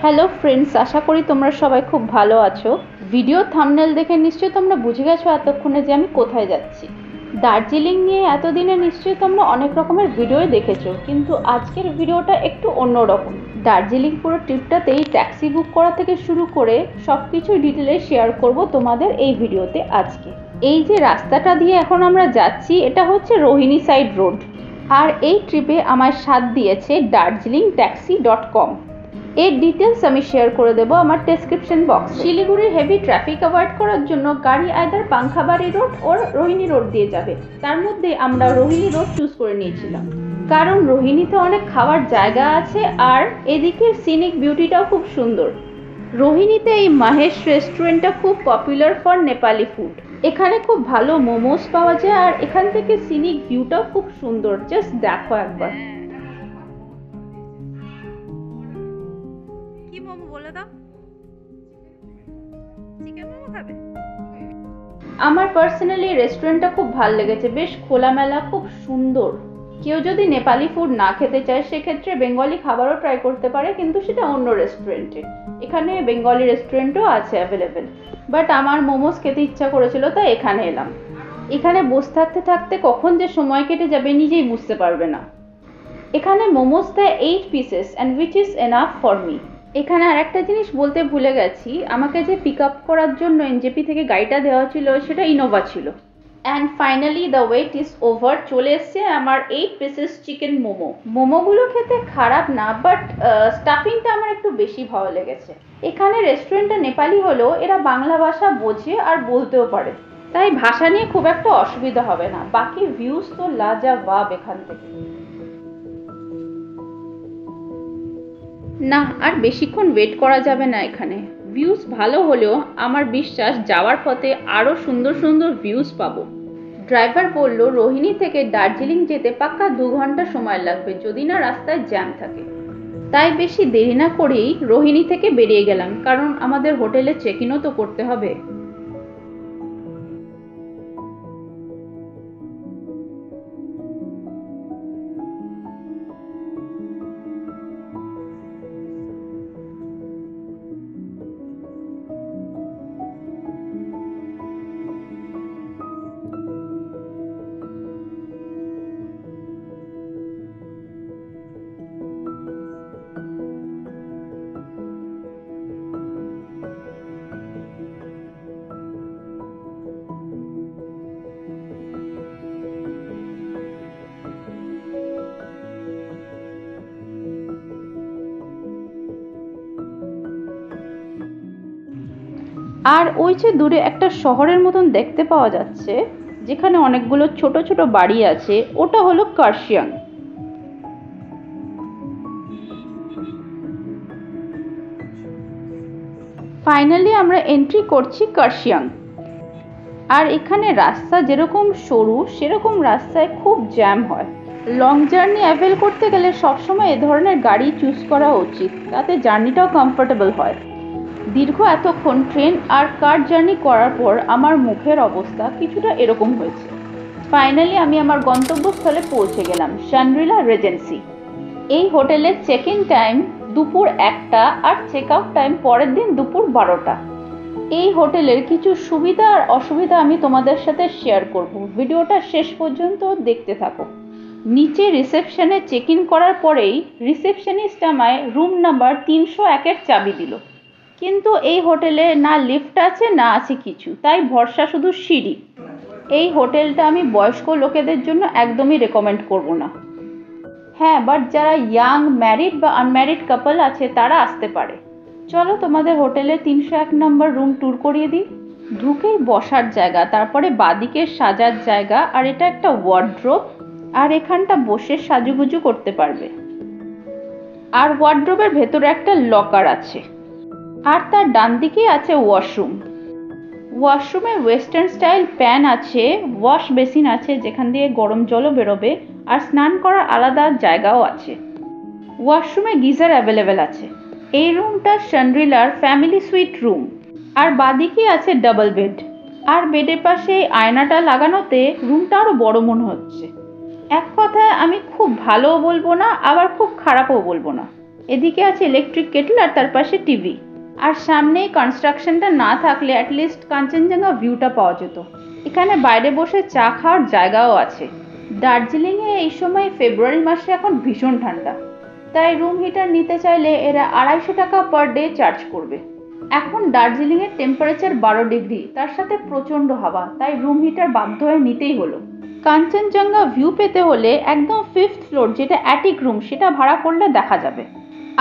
Hello friends, আশা করি তোমরা সবাই খুব ভালো আছো। ভিডিও থাম্বনেল দেখে নিশ্চয়ই তোমরা বুঝে গেছো এতক্ষণে যে আমি কোথায় যাচ্ছি। দার্জিলিং নিয়ে এতদিনে নিশ্চয়ই তোমরা অনেক রকমের ভিডিও দেখেছো, কিন্তু আজকের ভিডিওটা একটু অন্যরকম। দার্জিলিং পুরো ট্রিপটাতেই ট্যাক্সি বুক করা থেকে শুরু করে সব কিছু ডিটেলে শেয়ার করব তোমাদের এই ভিডিওতে আজকে। এই যে রাস্তাটা দিয়ে এখন আমরা যাচ্ছি, এটা হচ্ছে রোহিণী সাইড রোড। আর এই ট্রিপে আমায় সাথ দিয়েছে darjeelingtaxi.com। এর ডিটেলস আমি শেয়ার করে দেবো আমার ডেসক্রিপশন বক্স। শিলিগুড়ির হেভি ট্রাফিক অ্যাভয়েড করার জন্য গাড়ি আইদার পাংখাবাড়ি রোড ওর রোহিণী রোড দিয়ে যাবে। তার মধ্যে আমরা রোহিণী রোড চুজ করে নিয়েছিলাম, কারণ রোহিণীতে অনেক খাওয়ার জায়গা আছে আর এদিকে সিনিক বিউটিটাও খুব সুন্দর। রোহিণীতে এই মাহেশ রেস্টুরেন্টটা খুব পপুলার ফর নেপালি ফুড। এখানে খুব ভালো মোমোস পাওয়া যায় আর এখান থেকে সিনিক ভিউটাও খুব সুন্দর। জাস্ট দেখো একবার। আমার পার্সোনালি রেস্টুরেন্টটা খুব ভালো লেগেছে, বেশ খোলামেলা, খুব সুন্দর। কেউ যদি নেপালি ফুড না খেতে চায় সেক্ষেত্রে বেঙ্গলি খাবারও ট্রাই করতে পারে, কিন্তু সেটা অন্য রেস্টুরেন্টে। এখানে বেঙ্গলি রেস্টুরেন্টও আছে অ্যাভেলেবেল, বাট আমার মোমোস খেতে ইচ্ছা করেছিল তাই এখানে এলাম। এখানে বসে থাকতে থাকতে কখন যে সময় কেটে যাবে নিজেই বুঝতে পারবে না। এখানে মোমোস দেয় 8 pieces and which is enough for me. এখানে আর একটা জিনিস বলতে ভুলে গেছি, আমাকে যে পিক আপ করার জন্য এনজেপি থেকে গাড়িটা দেওয়া ছিল সেটা ইনোভা ছিল। And finally the wait is over. চলে এসছে আমার 8 পিসেস চিকেন মোমো। মোমোগুলো খেতে খারাপ না, বাট স্টাফিংটা আমার একটু বেশি ভালো লেগেছে। এখানে রেস্টুরেন্টটা নেপালি হলেও এরা বাংলা ভাষা বোঝে আর বলতেও পারে, তাই ভাষা নিয়ে খুব একটা অসুবিধা হবে না। বাকি ভিউজ তো লাজাবাব এখান থেকে। না, আর বেশিক্ষণ ওয়েট করা যাবে না এখানে। ভিউজ ভালো হলেও আমার বিশ্বাস যাওয়ার পথে আরও সুন্দর সুন্দর ভিউজ পাবো। ড্রাইভার বলল রোহিণী থেকে দার্জিলিং যেতে পাক্কা 2 ঘন্টা সময় লাগবে যদি না রাস্তায় জ্যাম থাকে। তাই বেশি দেরি না করেই রোহিণী থেকে বেরিয়ে গেলাম, কারণ আমাদের হোটেলে চেক ইনও তো করতে হবে। আর ওই যে দূরে একটা শহরের মতন দেখতে পাওয়া যাচ্ছে, যেখানে অনেকগুলো ছোট ছোট বাড়ি আছে, ওটা হলো কার্শিয়াং। ফাইনালি আমরা এন্ট্রি করছি কার্শিয়াং। আর এখানে রাস্তা যেরকম সরু সেরকম রাস্তায় খুব জ্যাম হয়। লং জার্নি অ্যাভেল করতে গেলে সবসময় এ ধরনের গাড়ি চুজ করা উচিত, তাতে জার্নিটাও কমফোর্টেবল হয়। দীর্ঘ এতক্ষণ ট্রেন আর কার জার্নি করার পর আমার মুখের অবস্থা কিছুটা এরকম হয়েছে। ফাইনালি আমি আমার গন্তব্যস্থলে পৌঁছে গেলাম, শানগ্রিলা রেজেন্সি। এই হোটেলের চেক ইন টাইম দুপুর 1টা আর চেক আউট টাইম পরের দিন দুপুর 12টা। এই হোটেলের কিছু সুবিধা আর অসুবিধা আমি তোমাদের সাথে শেয়ার করব, ভিডিওটা শেষ পর্যন্ত দেখতে থাকো। নিচে রিসেপশনে চেক ইন করার পরেই রিসেপশনিস্ট আমায় রুম নাম্বার 301-এর চাবি দিল, কিন্তু এই হোটেলে না লিফট আছে না আছে কিছু, তাই ভরসা শুধু সিঁড়ি। এই হোটেলটা আমি বয়স্ক লোকেদের জন্য একদমই রেকমেন্ড করব না। হ্যাঁ, বাট যারা ইয়াং ম্যারিড বা আনম্যারিড কাপল আছে তারা আসতে পারে। চলো তোমাদের হোটেলে 301 নম্বর রুম ট্যুর করিয়ে দিই। ঢুকেই বসার জায়গা, তারপরে বাদিকে সাজার জায়গা, আর এটা একটা ওয়ার্ড্রোব, আর এখানটা বসে সাজুগুজু করতে পারবে। আর ওয়ার্ড্রোবের ভেতরে একটা লকার আছে, আর তার ডান দিকেই আছে ওয়াশরুম। ওয়াশরুমে ওয়েস্টার্ন স্টাইল প্যান আছে, ওয়াশ বেসিন আছে যেখান দিয়ে গরম জলও বেরোবে, আর স্নান করার আলাদা জায়গাও আছে। ওয়াশরুমে গিজার অ্যাভেলেবেল আছে। এই রুমটা শানগ্রিলার ফ্যামিলি সুইট রুম। আর বাদিকে আছে ডাবল বেড, আর বেডের পাশে আয়নাটা লাগানোতে রুমটা আরো বড় মনে হচ্ছে। এক কথায় আমি খুব ভালোও বলবো না, আবার খুব খারাপও বলবো না। এদিকে আছে ইলেকট্রিক কেটল আর তার পাশে টিভি। আর সামনেই কনস্ট্রাকশনটা না থাকলে অ্যাটলিস্ট কাঞ্চনজঙ্ঘা ভিউটা পাওয়া যেত। এখানে বাইরে বসে চা খাওয়ার জায়গাও আছে। দার্জিলিংয়ে এই সময় ফেব্রুয়ারি মাসে এখন ভীষণ ঠান্ডা, তাই রুম হিটার নিতে চাইলে এরা 250 টাকা পার ডে চার্জ করবে। এখন দার্জিলিংয়ের টেম্পারেচার 12 ডিগ্রি, তার সাথে প্রচণ্ড হাওয়া, তাই রুম হিটার বাধ্য হয়ে নিতেই হলো। কাঞ্চনজঙ্ঘা ভিউ পেতে হলে একদম 5th ফ্লোর যেটা অ্যাটিক রুম সেটা ভাড়া করলে দেখা যাবে।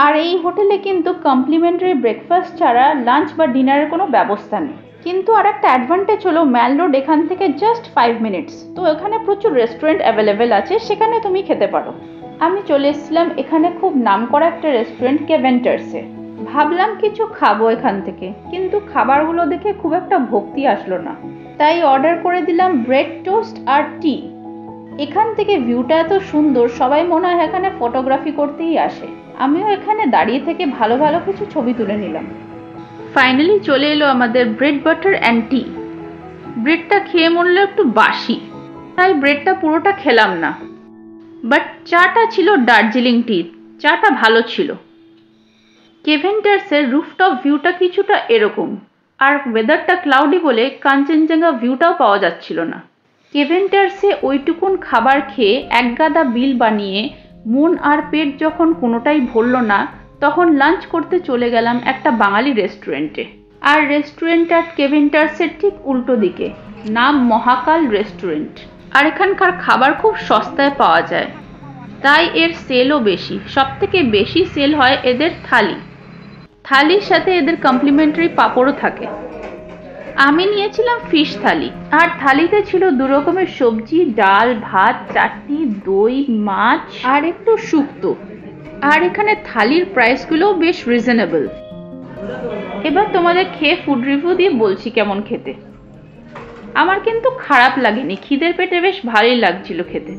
আর এই হোটেলে কিন্তু কমপ্লিমেন্টারি ব্রেকফাস্ট ছাড়া লাঞ্চ বা ডিনারের কোনো ব্যবস্থা নেই। কিন্তু আর একটা অ্যাডভান্টেজ হলো ম্যাল রোড এখান থেকে জাস্ট 5 মিনিটস, তো এখানে প্রচুর রেস্টুরেন্ট অ্যাভেলেবেল আছে, সেখানে তুমি খেতে পারো। আমি চলে এসেছিলাম এখানে খুব নামকরা একটা রেস্টুরেন্ট কেভেন্টার্সে। ভাবলাম কিছু খাবো এখান থেকে, কিন্তু খাবারগুলো দেখে খুব একটা ভক্তি আসলো না, তাই অর্ডার করে দিলাম ব্রেড টোস্ট আর টি। এখান থেকে ভিউটা এত সুন্দর, সবাই মনে হয় এখানে ফটোগ্রাফি করতেই আসে। আমিও এখানে দাঁড়িয়ে থেকে ভালো ভালো কিছু ছবি তুলে নিলাম। ফাইনালি চলে এলো আমাদের ব্রেড বাটার অ্যান্ড টি। ব্রেডটা খেয়ে মনে হলো একটু বাসি, তাই ব্রেডটা পুরোটা খেলাম না, বাট চাটা ছিল দার্জিলিং টির, চাটা ভালো ছিল। কেভেন্টার্সের রুফটপ ভিউটা কিছুটা এরকম, আর ওয়েদারটা ক্লাউডি বলে কাঞ্চনজঙ্ঘা ভিউটাও পাওয়া যাচ্ছিল না। কেভেন্টার্সে ওইটুকুন খাবার খেয়ে একগাদা বিল বানিয়ে মন আর পেট যখন কোনোটাই ভরল না, তখন লাঞ্চ করতে চলে গেলাম একটা বাঙালি রেস্টুরেন্টে। আর রেস্টুরেন্টটা কেভেন্টার্সের ঠিক উল্টো দিকে, নাম মহাকাল রেস্টুরেন্ট। আর এখানকার খাবার খুব সস্তায় পাওয়া যায়, তাই এর সেলও বেশি। সবথেকে বেশি সেল হয় এদের থালি, থালির সাথে এদের কমপ্লিমেন্টারি পাঁপড়ও থাকে। আমি নিয়েছিলাম ফিশ থালি, আর থালিতে ছিল 2 রকমের সবজি, ডাল, ভাত, চাটনি, দই, মাছ আর একটু শুক্তো। আর এখানে থালির প্রাইসগুলোও বেশ রিজনেবল। এবার তোমাদের খেয়ে ফুড রিভিউ দিয়ে বলছি কেমন খেতে। আমার কিন্তু খারাপ লাগেনি, খিদের পেটে বেশ ভালোই লাগছিল খেতে।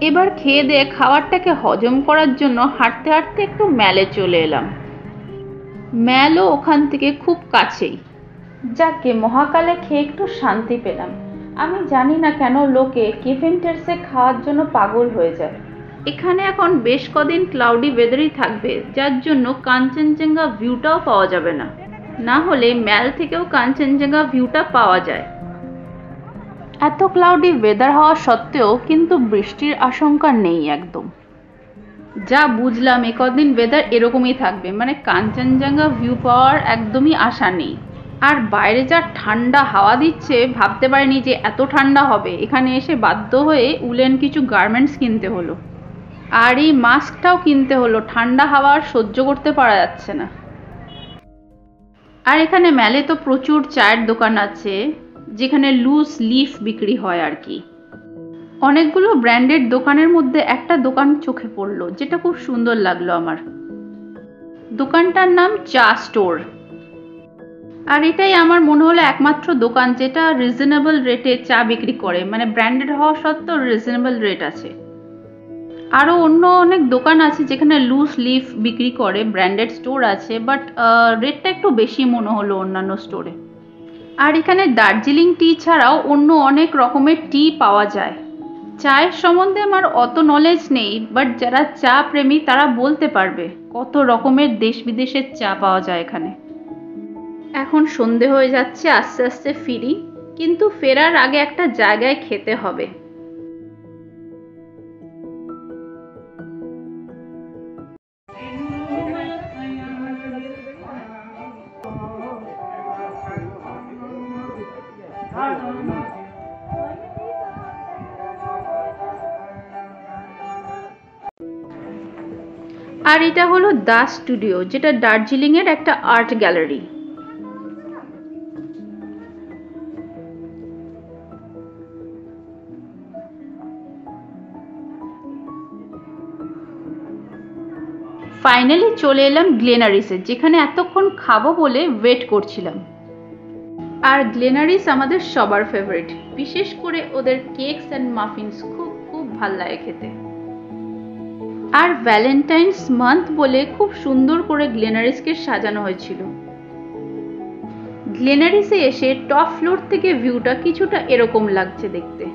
এবার খেয়ে দিয়ে খাবারটাকে হজম করার জন্য হাঁটতে হাঁটতে একটু ম্যালে চলে এলাম। ম্যালও ওখান থেকে খুব কাছেই। যাকে মহাকালে খেয়ে একটু শান্তি পেলাম। আমি জানি না কেন লোকে কেভেন্টার্সে খাওয়ার জন্য পাগল হয়ে যায়। এখানে এখন বেশ কদিন ক্লাউডি ওয়েদারই থাকবে, যার জন্য কাঞ্চনজঙ্ঘা ভিউটাও পাওয়া যাবে না। না হলে ম্যাল থেকেও কাঞ্চনজঙ্ঘা ভিউটা পাওয়া যায়। এত ক্লাউডি ওয়েদার হওয়া সত্ত্বেও কিন্তু বৃষ্টির আশঙ্কা নেই একদম। যা বুঝলাম কদিন ওয়েদার এরকমই থাকবে, মানে কাঞ্চনজঙ্ঘা ভিউ পাওয়ার একদমই আশা নেই। আর বাইরে যা ঠান্ডা হাওয়া দিচ্ছে, ভাবতে পারিনি যে এত ঠান্ডা হবে। এখানে এসে বাধ্য হয়ে উলেন কিছু গার্মেন্টস কিনতে হলো, আর এই মাস্কটাও কিনতে হলো, ঠান্ডা হাওয়া আর সহ্য করতে পারা যাচ্ছে না। আর এখানে ম্যালে তো প্রচুর চায়ের দোকান আছে, যেখানে লুজ লিফ বিক্রি হয় আর কি। অনেকগুলো ব্র্যান্ডেড দোকানের মধ্যে একটা দোকান চোখে পড়লো, যেটা খুব সুন্দর লাগলো আমার। দোকানটার নাম চা স্টোর। আর এটাই আমার মনে হলো একমাত্র দোকান যেটা রিজনেবল রেটে চা বিক্রি করে, মানে ব্র্যান্ডেড হওয়া সত্ত্বেও রিজনেবল রেট আছে। আরও অন্য অনেক দোকান আছে যেখানে লুজ লিফ বিক্রি করে, ব্র্যান্ডেড স্টোর আছে, বাট রেটটা একটু বেশি মনে হলো অন্যান্য স্টোরে। আর এখানে দার্জিলিং টি ছাড়াও অন্য অনেক রকমের টি পাওয়া যায়। চায়ের সম্বন্ধে আমার অত নলেজ নেই, বাট যারা চা প্রেমী তারা বলতে পারবে কত রকমের দেশ বিদেশের চা পাওয়া যায় এখানে। এখন সন্ধে হয়ে যাচ্ছে, আস্তে আস্তে ফিরি, কিন্তু ফেরার আগে একটা জায়গায় খেতে হবে। আর এটা হলো দা স্টুডিও, যেটা দার্জিলিং এর একটা আর্ট গ্যালারি। ফাইনালি চলে এলাম গ্লেনারিসে, যেখানে এতক্ষণ খাবো বলে ওয়েট করছিলাম। আর গ্লেনারিস আমাদের সবার ফেভারিট, বিশেষ করে ওদের কেকস অ্যান্ড মাফিনস খুব খুব ভাল লাগে খেতে। আর ভ্যালেন্টাইন্স মান্থ বলে খুব সুন্দর করে গ্লেনারিসকে সাজানো হয়েছিল। গ্লেনারিসে এসে টপ ফ্লোর থেকে ভিউটা কিছুটা এরকম লাগছে দেখতে।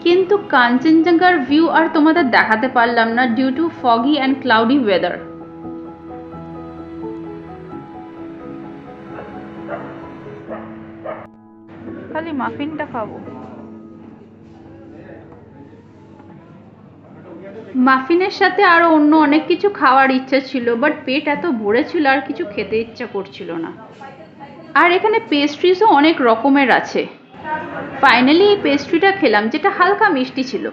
কিন্তু কাঞ্চনজঙ্ঘার ভিউ আর তোমাদের দেখাতে পারলাম না due to foggy and cloudy weather। খালি মাফিনটা খাবো। মাফিনের সাথে আরো অন্য অনেক কিছু খাওয়ার ইচ্ছা ছিল, বাট পেট এত ভরে ছিল আর কিছু খেতে ইচ্ছা করছিল না। আর এখানে পেস্ট্রিজও অনেক রকমের আছে। ফাইনালি এই পেস্ট্রিটা খেলাম, যেটা হালকা মিষ্টি ছিল।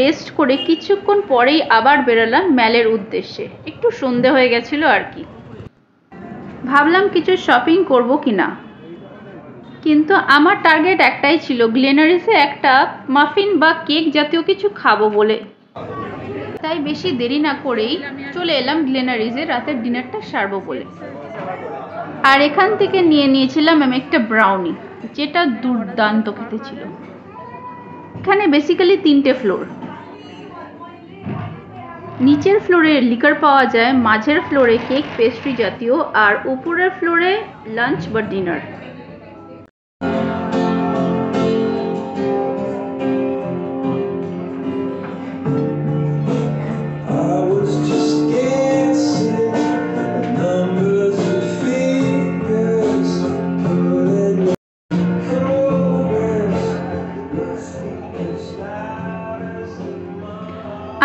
রেস্ট করে কিছুক্ষণ পরেই আবার বেরোলাম ম্যালের উদ্দেশ্যে। একটু সন্ধে হয়ে গেছিল আর কি। ভাবলাম কিছু শপিং করব কিনা, কিন্তু আমার টার্গেট একটাই ছিল, গ্লেনারিসে একটা মাফিন বা কেক জাতীয় কিছু খাবো বলে। তাই বেশি দেরি না করেই চলে এলাম গ্লেনারিসে রাতের ডিনারটা সারবো বলে। আর এখান থেকে নিয়ে নিয়েছিলাম আমি একটা ব্রাউনি, যেটা দুর্দান্ত খেতে ছিল। এখানে বেসিক্যালি 3টে ফ্লোর। নিচের ফ্লোরে লিকার পাওয়া যায়, মাঝের ফ্লোরে কেক পেস্ট্রি জাতীয়, আর উপরের ফ্লোরে লাঞ্চ বা ডিনার।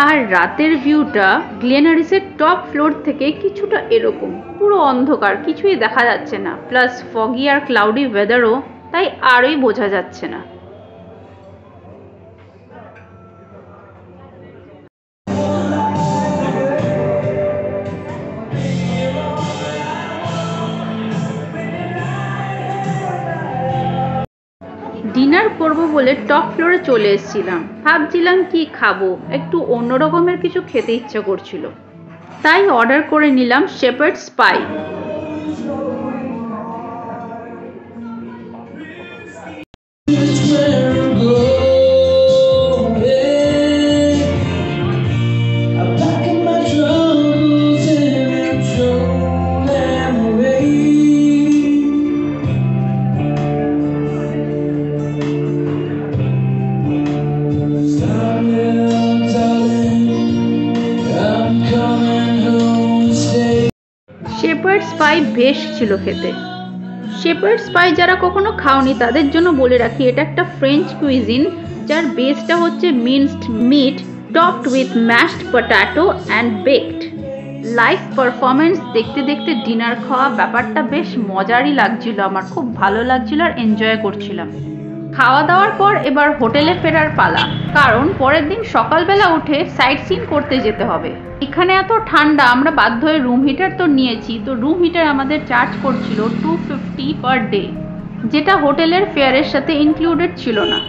আর রাতের ভিউটা গ্লেনারিসের টপ ফ্লোর থেকে কিছুটা এরকম, পুরো অন্ধকার, কিছুই দেখা যাচ্ছে না, প্লাস ফগি আর ক্লাউডি ওয়েদারও, তাই আরই বোঝা যাচ্ছে না। ডিনার করব বলে টপ ফ্লোরে চলে এসেছিলাম। ভাবছিলাম কি খাবো, একটু অন্য রকমের কিছু খেতে ইচ্ছা করছিল, তাই অর্ডার করে নিলাম শেপার্ডস পাই। শেপার্ডস পাই বেশ ছিল খেতে। শেপার্ডস পাই যারা কখনো খাওনি তাদের জন্য বলে রাখি, এটা একটা ফ্রেঞ্চ কুইজিন, যার বেসটা হচ্ছে minced meat topped with mashed potato and baked. Live performance দেখতে দেখতে ডিনার খাওয়া ব্যাপারটা বেশ মজারই লাগছিল, আমার খুব ভালো লাগছিল আর এনজয় করছিলাম। খাওয়া দাওয়ার পর এবার হোটেলে ফেরার পালা, কারণ পরের দিন সকালবেলা উঠে সাইট সিন করতে যেতে হবে। এখানে এত ঠান্ডা, আমরা বাধ্য হয়ে রুম হিটার তো নিয়েছি, তো রুম হিটার আমাদের চার্জ করছিল 250 পার ডে, যেটা হোটেলের ফেয়ারের সাথে ইনক্লুডেড ছিল না।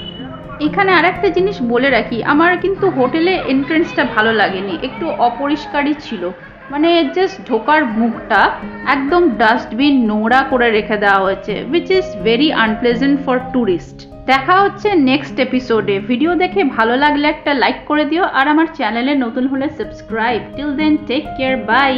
এখানে আরেকটা জিনিস বলে রাখি, আমার কিন্তু হোটেলে এন্ট্রেন্সটা ভালো লাগেনি, একটু অপরিষ্কারই ছিল, মানে জাস্ট ঢোকার মুখটা একদম ডাস্টবিন নোংরা করে রেখে দেওয়া হয়েছে, which is very unpleasant for tourist. দেখা হচ্ছে নেক্সট এপিসোডে। ভিডিও দেখে ভালো লাগলে একটা লাইক করে দিও, আর আমার চ্যানেলে নতুন হলে subscribe. Till then take care, by.